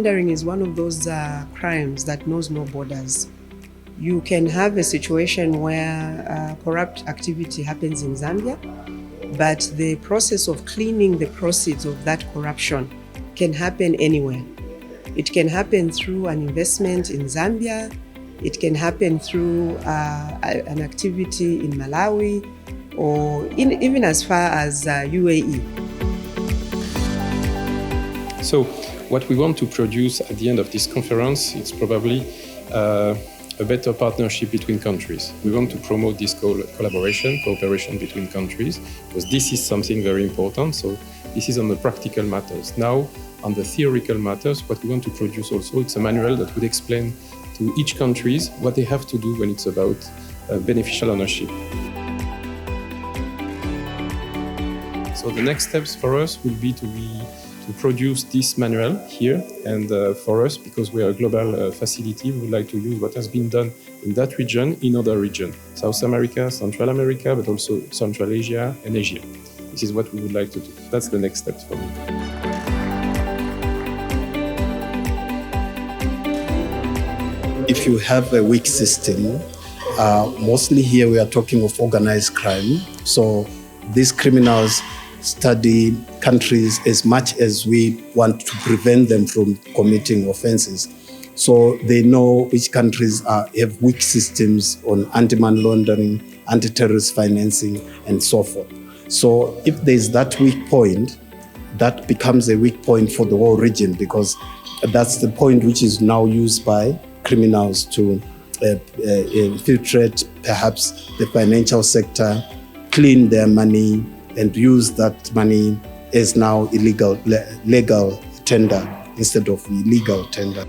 laundering is one of those crimes that knows no borders. You can have a situation where corrupt activity happens in Zambia, but the process of cleaning the proceeds of that corruption can happen anywhere. It can happen through an investment in Zambia. It can happen through an activity in Malawi, or even as far as UAE. So what we want to produce at the end of this conference is probably a better partnership between countries. We want to promote this cooperation between countries, because this is something very important. So this is on the practical matters. Now, on the theoretical matters, what we want to produce also, it's a manual that would explain to each country what they have to do when it's about beneficial ownership. So the next steps for us will be to produce this manual here, and for us, because we are a global facility, we would like to use what has been done in that region in other regions, South America, Central America, but also Central Asia and Asia. This is what we would like to do. That's the next steps for me. If you have a weak system, mostly here we are talking of organized crime. So these criminals study countries as much as we want to prevent them from committing offenses. So they know which countries have weak systems on anti-money laundering, anti-terrorist financing, and so forth. So if there's that weak point, that becomes a weak point for the whole region, because that's the point which is now used by criminals to infiltrate perhaps the financial sector, clean their money, and use that money as now legal tender instead of illegal tender.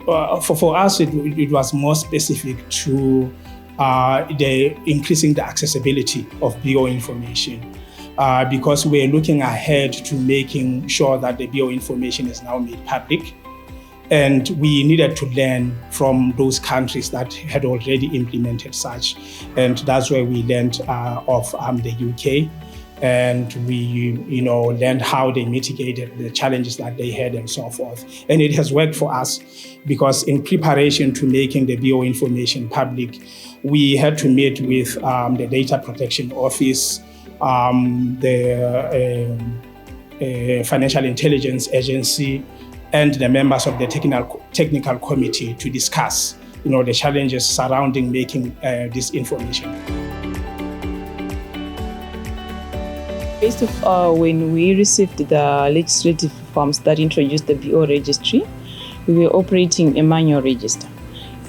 For us, it was more specific to increasing the accessibility of bioinformation, because we're looking ahead to making sure that the bioinformation is now made public. And we needed to learn from those countries that had already implemented such. And that's where we learned of the UK. And we learned how they mitigated the challenges that they had and so forth. And it has worked for us, because in preparation to making the bioinformation public, we had to meet with the Data Protection Office, the Financial Intelligence Agency, and the members of the technical committee to discuss, the challenges surrounding making this information. Based on when we received the legislative forms that introduced the BO registry, we were operating a manual register.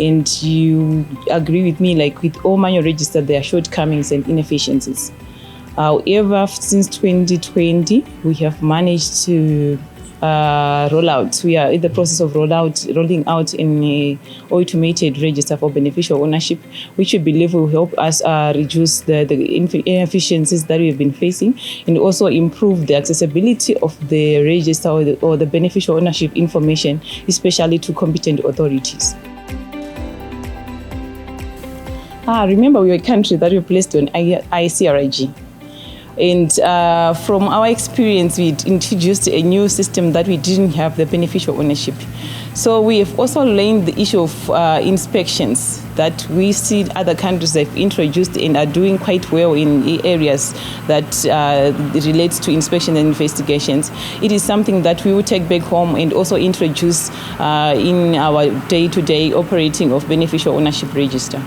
And you agree with me, like with all manual registers, there are shortcomings and inefficiencies. However, since 2020, we have managed to roll out. We are in the process of rolling out an automated register for beneficial ownership, which we believe will help us reduce the inefficiencies that we've been facing, and also improve the accessibility of the register or the beneficial ownership information, especially to competent authorities. Remember, we are a country that we placed on ICRIG. And from our experience, we introduced a new system that we didn't have, the beneficial ownership. So we have also learned the issue of inspections that we see other countries have introduced and are doing quite well in areas that relates to inspection and investigations. It is something that we will take back home and also introduce in our day-to-day operating of beneficial ownership register.